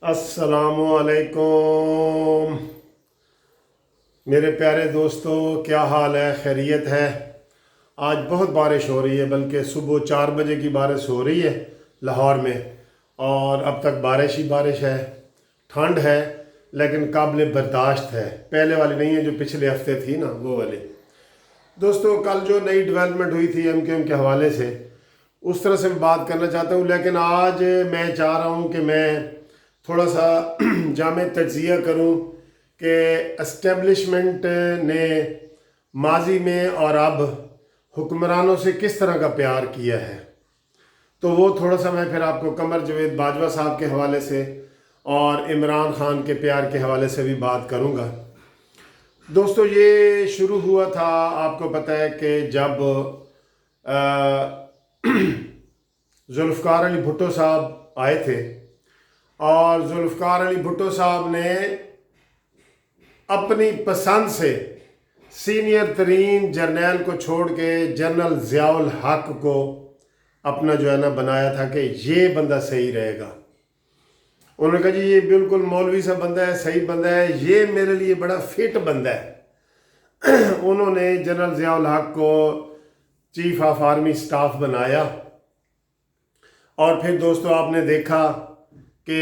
अस्सलामु अलैकुम मेरे प्यारे दोस्तों, क्या हाल है? खैरियत है? आज बहुत बारिश हो रही है, बल्कि सुबह 4 बजे की बारिश हो रही है लाहौर में, और अब तक बारिश ही बारिश है। ठंड है लेकिन काबिल बर्दाश्त है, पहले वाली नहीं है जो पिछले हफ्ते थी ना, वो वाली। दोस्तों, कल जो नई डेवलपमेंट हुई थी MQM के हवाले से, उस तरह से मैं बात करना चाहता हूँ, लेकिन आज मैं चाह रहा हूँ कि मैं थोड़ा सा जामे तज्ज़िया करूँ कि एस्टेब्लिशमेंट ने माजी में और अब हुक्मरानों से किस तरह का प्यार किया है। तो वो थोड़ा सा मैं फिर आपको कमर जवेद बाजवा साहब के हवाले से और इमरान खान के प्यार के हवाले से भी बात करूँगा। दोस्तों, ये शुरू हुआ था, आपको पता है कि जब जुल्फ़िकार अली भुट्टो साहब आए थे, और जुल्फ़िकार अली भुट्टो साहब ने अपनी पसंद से सीनियर तरीन जर्नैल को छोड़ के जनरल ज़ियाउल हक को अपना जो है ना बनाया था कि ये बंदा सही रहेगा। उन्होंने कहा जी ये बिल्कुल मौलवी सा बंदा है, सही बंदा है, ये मेरे लिए बड़ा फिट बंदा है। उन्होंने जनरल ज़ियाउल हक को चीफ ऑफ आर्मी स्टाफ बनाया। और फिर दोस्तों, आपने देखा कि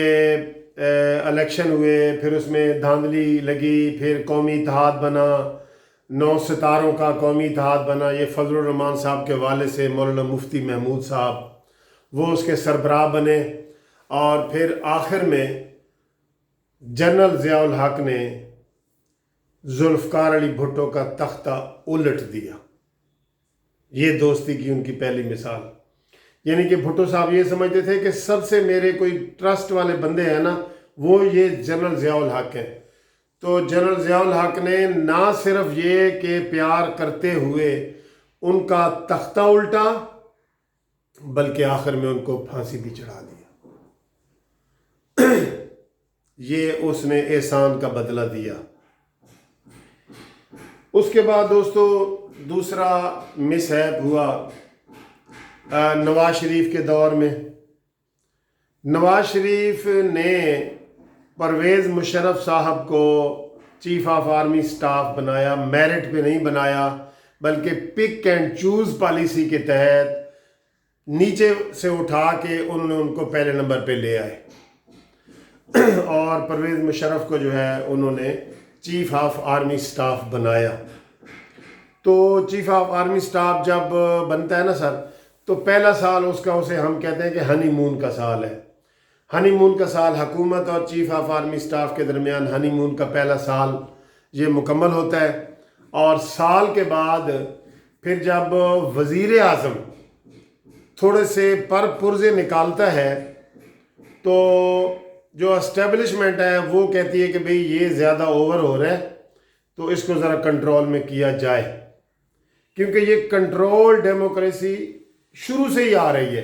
इलेक्शन हुए, फिर उसमें धांधली लगी, फिर कौमी इत्तेहाद बना, 9 सितारों का कौमी इत्तेहाद बना। ये फजलुर रहमान साहब के वाले से मौलाना मुफ्ती महमूद साहब, वो उसके सरबराह बने। और फिर आखिर में जनरल ज़ियाउल हक ने जुल्फ़िकार अली भुट्टो का तख्ता उलट दिया। ये दोस्ती की उनकी पहली मिसाल। यानी कि भुट्टो साहब ये समझते थे कि सबसे मेरे कोई ट्रस्ट वाले बंदे हैं ना, वो ये जनरल ज़ियाउल हक हैं। तो जनरल ज़ियाउल हक ने ना सिर्फ ये कि प्यार करते हुए उनका तख्ता उल्टा, बल्कि आखिर में उनको फांसी भी चढ़ा दिया। ये उसने एहसान का बदला दिया। उसके बाद दोस्तों, दूसरा मिसहैप हुआ नवाज शरीफ के दौर में। नवाज शरीफ ने परवेज़ मुशर्रफ साहब को चीफ ऑफ आर्मी स्टाफ बनाया, मेरिट पे नहीं बनाया, बल्कि पिक एंड चूज़ पॉलिसी के तहत नीचे से उठा के उन्होंने उनको पहले नंबर पे ले आए। और परवेज़ मुशर्रफ को जो है उन्होंने चीफ ऑफ आर्मी स्टाफ बनाया। तो चीफ ऑफ आर्मी स्टाफ जब बनता है ना सर, तो पहला साल उसका, उसे हम कहते हैं कि हनीमून का साल है। हनीमून का साल हुकूमत और चीफ ऑफ आर्मी स्टाफ के दरमियान हनीमून का पहला साल ये मुकम्मल होता है। और साल के बाद फिर जब वज़ीर आज़म थोड़े से पुर्जे निकालता है, तो जो एस्टेब्लिशमेंट है वो कहती है कि भाई ये ज़्यादा ओवर हो रहा है, तो इसको ज़रा कंट्रोल में किया जाए। क्योंकि ये कंट्रोल डेमोक्रेसी शुरू से ही आ रही है,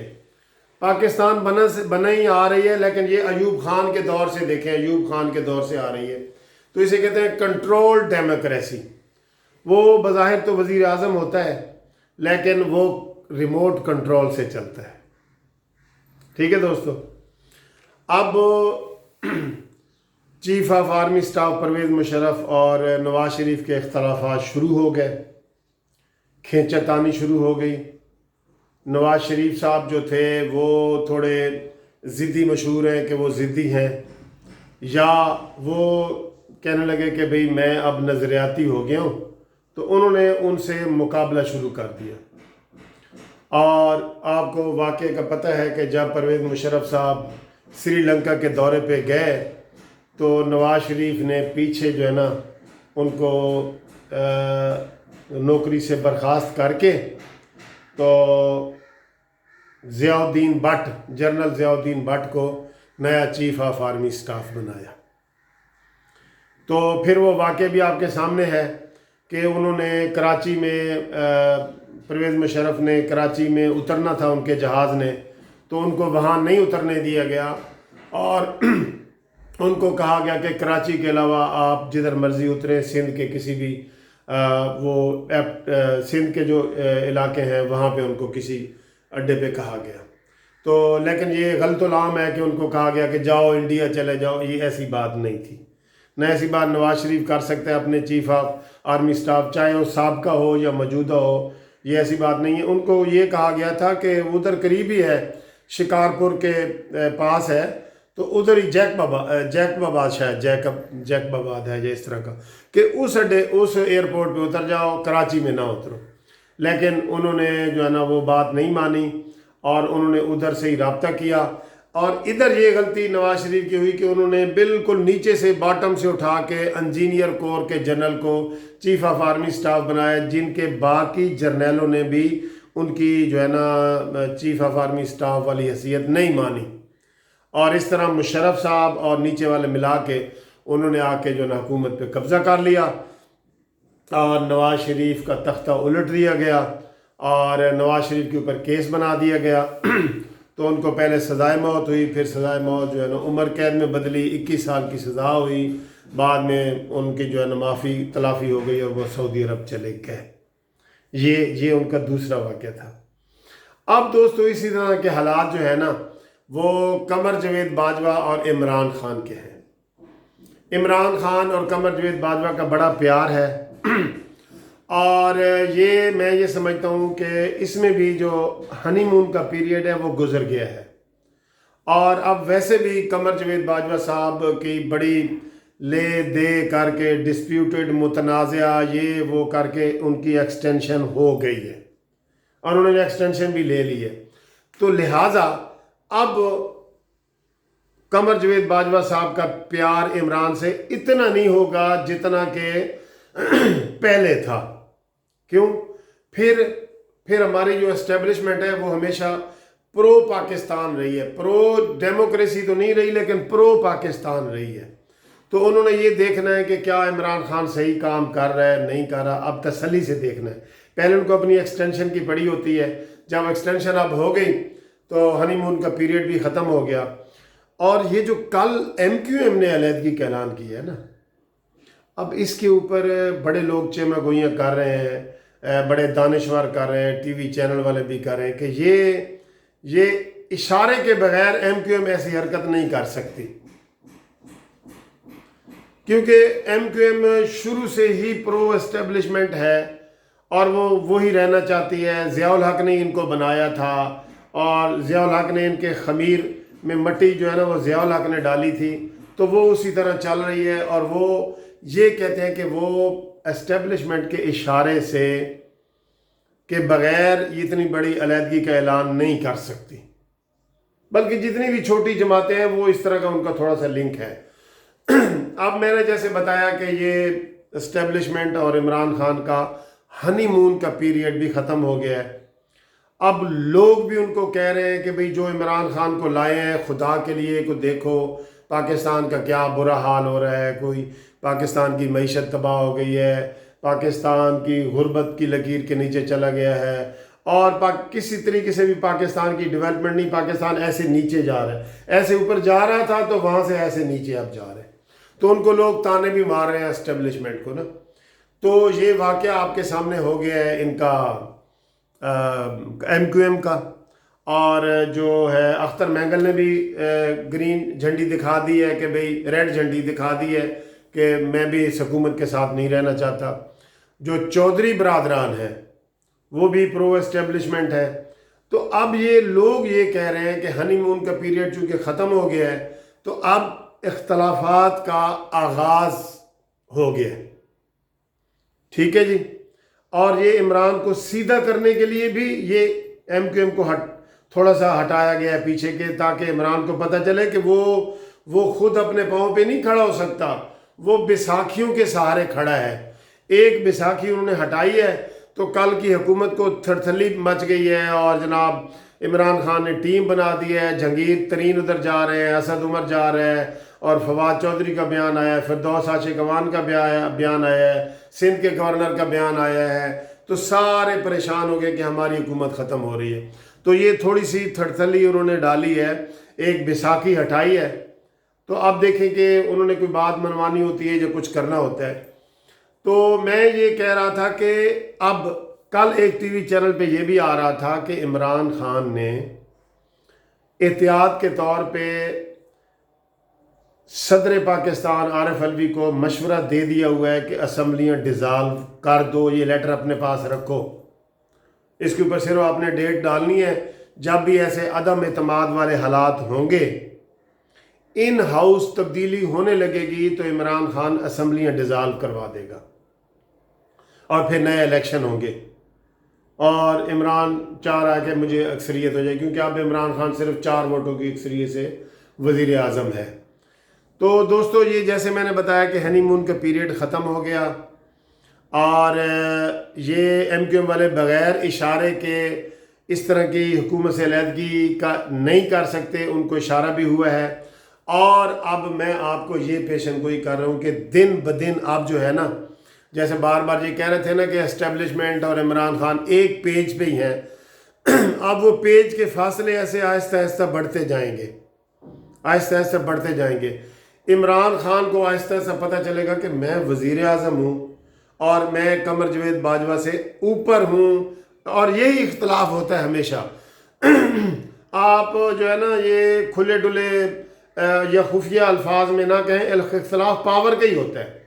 पाकिस्तान बना ही आ रही है, लेकिन ये अयूब खान के दौर से देखें, अयूब खान के दौर से आ रही है। तो इसे कहते हैं कंट्रोल डेमोक्रेसी। वो बज़ाहिर तो वज़ीर आज़म होता है, लेकिन वो रिमोट कंट्रोल से चलता है। ठीक है दोस्तों, अब chief of army staff Pervez Musharraf और नवाज शरीफ के इख्तलाफात शुरू हो गए, खींचातानी शुरू हो गई। नवाज शरीफ साहब जो थे वो थोड़े ज़िद्दी मशहूर हैं कि वो ज़िद्दी हैं, या वो कहने लगे कि भाई मैं अब नज़रियाती हो गया हूँ, तो उन्होंने उनसे मुकाबला शुरू कर दिया। और आपको वाक़े का पता है कि जब परवेज़ मुशर्रफ साहब श्रीलंका के दौरे पे गए, तो नवाज शरीफ ने पीछे जो है ना उनको नौकरी से बर्खास्त करके, तो ज़ियाउद्दीन भट्ट, जनरल ज़ियाउद्दीन भट्ट को नया चीफ ऑफ आर्मी स्टाफ बनाया। तो फिर वो वाक़े भी आपके सामने है कि उन्होंने कराची में, परवेज़ मुशर्रफ ने कराची में उतरना था उनके जहाज़ ने, तो उनको वहाँ नहीं उतरने दिया गया, और उनको कहा गया कि कराची के अलावा आप जिधर मर्ज़ी उतरें, सिंध के किसी भी सिंध के जो इलाके हैं वहाँ पे उनको किसी अड्डे पे कहा गया। تو لیکن یہ غلط العام ہے کہ ان کو کہا گیا کہ جاؤ انڈیا چلے جاؤ، یہ ایسی بات نہیں تھی، نہ ایسی بات نواز شریف کر سکتے ہیں اپنے چیف آف آرمی سٹاف، چاہے وہ سابقہ ہو یا موجودہ ہو، یہ ایسی بات نہیں ہے۔ ان کو یہ کہا گیا تھا کہ ادھر قریبی ہے، شکارپور کے پاس ہے، تو ادھر ہی جیکب آباد شاید جیکب آباد ہے یا اس طرح کا، کہ اس ایئرپورٹ پہ اتر جاؤ، کراچی میں نہ اترو۔ لیکن انہوں نے جو ہے نا وہ بات نہیں مانی اور انہوں نے ادھر سے ہی رابطہ کیا۔ اور ادھر یہ غلطی نواز شریف کی ہوئی کہ انہوں نے بالکل نیچے سے باٹم سے اٹھا کے انجینئر کور کے جنرل کو چیف آف آرمی سٹاف بنایا، جن کے باقی جرنیلوں نے بھی ان کی جو ہے نا چیف آف آرمی سٹاف والی حیثیت نہیں مانی۔ اور اس طرح مشرف صاحب اور نیچے والے ملا کے انہوں نے آ کے جو ہے نا حکومت پہ قبضہ کر لیا اور نواز شریف کا تختہ الٹ دیا گیا اور نواز شریف کے اوپر کیس بنا دیا گیا۔ تو ان کو پہلے سزائے موت ہوئی، پھر سزائے موت جو ہے نا عمر قید میں بدلی، 21 سال کی سزا ہوئی، بعد میں ان کی جو ہے نا معافی تلافی ہو گئی اور وہ سعودی عرب چلے گئے۔ یہ ان کا دوسرا واقعہ تھا۔ اب دوستو اسی طرح کے حالات جو ہے نا وہ قمر جاوید باجوہ اور عمران خان کے ہیں۔ عمران خان اور قمر جاوید باجوہ کا بڑا پیار ہے اور میں یہ سمجھتا ہوں کہ اس میں بھی جو ہنی مون کا پیریڈ ہے وہ گزر گیا ہے، اور اب ویسے بھی قمر جاوید باجوہ صاحب کی بڑی لے دے کر کے ڈسپیوٹڈ متنازعہ یہ وہ کر کے ان کی ایکسٹینشن ہو گئی ہے اور انہوں نے ایکسٹینشن بھی لے لی ہے۔ تو لہٰذا اب قمر جاوید باجوہ صاحب کا پیار عمران سے اتنا نہیں ہوگا جتنا کہ پہلے تھا۔ کیوں؟ پھر ہماری جو اسٹیبلشمنٹ ہے وہ ہمیشہ پرو پاکستان رہی ہے، پرو ڈیموکریسی تو نہیں رہی لیکن پرو پاکستان رہی ہے۔ تو انہوں نے یہ دیکھنا ہے کہ کیا عمران خان صحیح کام کر رہا ہے نہیں کر رہا، اب تسلی سے دیکھنا ہے۔ پہلے ان کو اپنی ایکسٹینشن کی پڑی ہوتی ہے، جب ایکسٹینشن اب ہو گئی تو ہنی مون کا پیریڈ بھی ختم ہو گیا۔ اور یہ جو کل ایم کیو ایم نے علیحدگی کا اعلان کیا ہے نا، اب اس کے اوپر بڑے لوگ چیمہ گوئیاں کر رہے ہیں، بڑے دانشور کر رہے ہیں، ٹی وی چینل والے بھی کر رہے ہیں کہ یہ اشارے کے بغیر ایم کیو ایم ایسی حرکت نہیں کر سکتی، کیونکہ ایم کیو ایم شروع سے ہی پرو اسٹیبلشمنٹ ہے اور وہ وہی رہنا چاہتی ہے۔ ضیاء الحق نے ان کو بنایا تھا اور ضیاء الحق نے ان کے خمیر میں مٹی جو ہے نا وہ ضیاء الحق نے ڈالی تھی، تو وہ اسی طرح چل رہی ہے۔ اور وہ یہ کہتے ہیں کہ وہ اسٹیبلشمنٹ کے اشارے سے کے بغیر اتنی بڑی علیحدگی کا اعلان نہیں کر سکتی، بلکہ جتنی بھی چھوٹی جماعتیں ہیں وہ اس طرح کا ان کا تھوڑا سا لنک ہے۔ اب میں نے جیسے بتایا کہ یہ اسٹیبلشمنٹ اور عمران خان کا ہنی مون کا پیریڈ بھی ختم ہو گیا ہے۔ اب لوگ بھی ان کو کہہ رہے ہیں کہ بھئی جو عمران خان کو لائے ہیں خدا کے لیے کو دیکھو پاکستان کا کیا برا حال ہو رہا ہے، کوئی پاکستان کی معیشت تباہ ہو گئی ہے، پاکستان کی غربت کی لکیر کے نیچے چلا گیا ہے اور کسی طریقے سے بھی پاکستان کی ڈیولپمنٹ نہیں، پاکستان ایسے نیچے جا رہا ہے، ایسے اوپر جا رہا تھا تو وہاں سے ایسے نیچے اب جا رہے ہیں۔ تو ان کو لوگ تانے بھی مار رہے ہیں اسٹیبلشمنٹ کو نا۔ تو یہ واقعہ آپ کے سامنے ہو گیا ہے ان کا ایم کیو ایم کا، اور جو ہے اختر مینگل نے بھی گرین جھنڈی دکھا دی ہے کہ بھئی ریڈ جھنڈی دکھا دی ہے کہ میں بھی اس حکومت کے ساتھ نہیں رہنا چاہتا۔ جو چودھری برادران ہیں وہ بھی پرو اسٹیبلشمنٹ ہے۔ تو اب یہ لوگ یہ کہہ رہے ہیں کہ ہنی مون کا پیریڈ چونکہ ختم ہو گیا ہے تو اب اختلافات کا آغاز ہو گیا ہے، ٹھیک ہے جی۔ اور یہ عمران کو سیدھا کرنے کے لیے بھی یہ ایم کیو ایم کو تھوڑا سا ہٹایا گیا ہے پیچھے کے، تاکہ عمران کو پتہ چلے کہ وہ خود اپنے پاؤں پہ نہیں کھڑا ہو سکتا، وہ بیساکھیوں کے سہارے کھڑا ہے۔ ایک بیساکھی انہوں نے ہٹائی ہے تو کل کی حکومت کو تھرتھلی مچ گئی ہے، اور جناب عمران خان نے ٹیم بنا دی ہے، جہانگیر ترین ادھر جا رہے ہیں، اسد عمر جا رہے ہیں، اور فواد چودھری کا بیان آیا ہے، فردوس عاشق اعوان کا بیان آیا ہے، سندھ کے گورنر کا بیان آیا ہے، تو سارے پریشان ہو گئے کہ ہماری حکومت ختم ہو رہی ہے۔ تو یہ تھوڑی سی تھرتھلی انہوں نے ڈالی ہے، ایک بیساکھی ہٹائی ہے۔ تو اب دیکھیں کہ انہوں نے کوئی بات منوانی ہوتی ہے یا کچھ کرنا ہوتا ہے۔ تو میں یہ کہہ رہا تھا کہ اب کل ایک ٹی وی چینل پہ یہ بھی آ رہا تھا کہ عمران خان نے एहतियात के तौर पे सदर पाकिस्तान आरिफ अलवी को मशवरा दे दिया हुआ है कि असम्बलियाँ डिज़ाल्व कर दो, ये लेटर अपने पास रखो। इसके ऊपर सिर्फ आपने डेट डालनी है। जब भी ऐसे अदम एतमाद वाले हालात होंगे, इन हाउस तब्दीली होने लगेगी, तो इमरान खान असम्बलियाँ डिज़ाल्व करवा देगा और फिर नए इलेक्शन होंगे। और इमरान चाह रहा है कि मुझे अक्सरियत हो जाए, क्योंकि अब इमरान खान सिर्फ 4 वोटों की अक्सरियत से वज़ीर आज़म है। तो दोस्तों, ये जैसे मैंने बताया कि हनीमून का पीरियड ख़त्म हो गया और ये MQM वाले बग़ैर इशारे के इस तरह की हुकूमत से अलहदगी का नहीं कर सकते, उनको इशारा भी हुआ है। और अब मैं आपको ये पेशन गोई कर रहा हूँ कि दिन ब दिन आप जो है ना, जैसे बार बार ये कह रहे थे ना कि एस्टेब्लिशमेंट और इमरान खान एक पेज पे ही हैं, अब वो पेज के फासले ऐसे आहिस्ता आहिस्ता बढ़ते जाएंगे, आहिस्ता आहिस्ता बढ़ते जाएंगे। इमरान खान को आहिस्ता आहिस्ता पता चलेगा कि मैं वज़ीर आज़म हूँ और मैं कमर जवेद बाजवा से ऊपर हूँ, और यही इख्तलाफ होता है हमेशा। आप जो है ना, ये खुले डुले या खुफिया अल्फाज में ना कहें, इख्तलाफ पावर का ही होता है।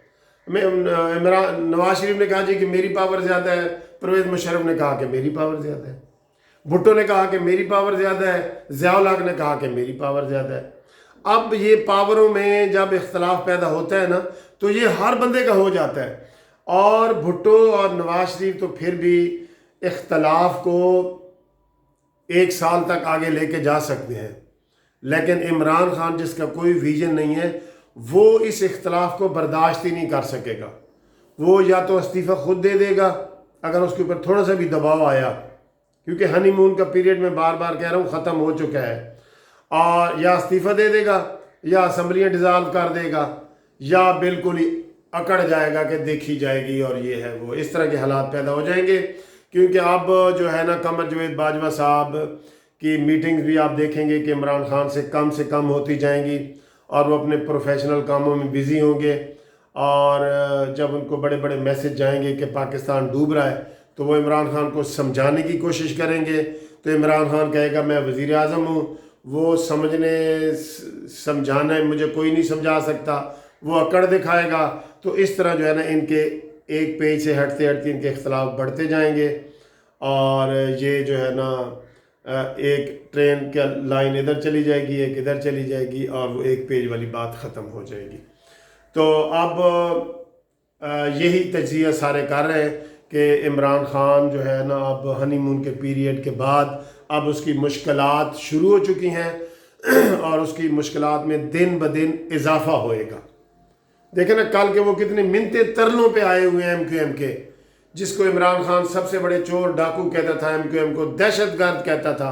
इमरान नवाज शरीफ ने कहा जी कि मेरी पावर ज़्यादा है, परवेज़ मुशर्रफ ने कहा कि मेरी पावर ज़्यादा है, भुट्टो ने कहा कि मेरी पावर ज़्यादा है, ज़िया-उल हक ने कहा कि मेरी पावर ज़्यादा है। अब ये पावरों में जब इख्तलाफ पैदा होता है ना, तो ये हर बंदे का हो जाता है। और भुट्टो और नवाज शरीफ तो फिर भी इख्तलाफ को 1 साल तक आगे लेके जा सकते हैं, लेकिन इमरान खान जिसका कोई विजन नहीं है, वो इस इख्तलाफ को बर्दाश्त ही नहीं कर सकेगा। वो या तो इस्तीफ़ा खुद दे देगा अगर उसके ऊपर थोड़ा सा भी दबाव आया, क्योंकि हनीमून का पीरियड मैं बार बार कह रहा हूँ ख़त्म हो चुका है, और या इस्तीफ़ा दे देगा या असम्बलियाँ डिज़ाल्व कर देगा या बिल्कुल ही अकड़ जाएगा कि देखी जाएगी और ये है वो, इस तरह के हालात पैदा हो जाएंगे। क्योंकि अब जो है ना, कमर जवेद बाजवा साहब की मीटिंग्स भी आप देखेंगे कि इमरान खान से कम होती जाएंगी और वो अपने प्रोफेशनल कामों में बिज़ी होंगे। और जब उनको बड़े बड़े मैसेज जाएंगे कि पाकिस्तान डूब रहा है, तो वो इमरान खान को समझाने की कोशिश करेंगे। तो इमरान खान कहेगा मैं वज़ीर आज़म हूँ, वो समझाना है मुझे कोई नहीं समझा सकता, वो अकड़ दिखाएगा। तो इस तरह जो है ना, इनके एक पेज से हटते हटते इनके इख्तलाफ बढ़ते जाएंगे, और ये जो है ना, एक ट्रेन का लाइन इधर चली जाएगी, एक इधर चली जाएगी, और वो एक पेज वाली बात ख़त्म हो जाएगी। तो अब यही तज्ज़िया सारे कर रहे हैं कि इमरान खान जो है ना, अब हनीमून के पीरियड के बाद अब उसकी मुश्किलात शुरू हो चुकी हैं और उसकी मुश्किलात में दिन ब दिन इजाफा होएगा। देखें ना, कल के वो कितने मिन्नते तरलों पे आए हुए हैं MQM के, जिसको इमरान खान सबसे बड़े चोर डाकू कहता था, MQM को दहशतगर्द कहता था,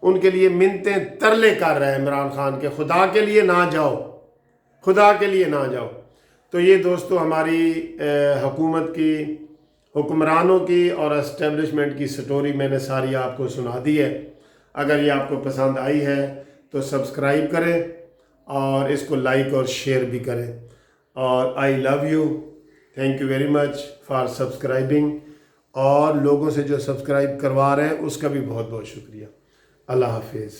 उनके लिए मिन्नते तरले कर रहा है इमरान खान के, खुदा के लिए ना जाओ, खुदा के लिए ना जाओ। तो ये दोस्तों हमारी हुकूमत की, हुक्मरानों की और एस्टेब्लिशमेंट की स्टोरी मैंने सारी आपको सुना दी है। अगर ये आपको पसंद आई है तो सब्सक्राइब करें और इसको लाइक और शेयर भी करें। और I love you, thank you very much for subscribing, और लोगों से जो सब्सक्राइब करवा रहे हैं उसका भी बहुत बहुत शुक्रिया। अल्लाह हाफिज़।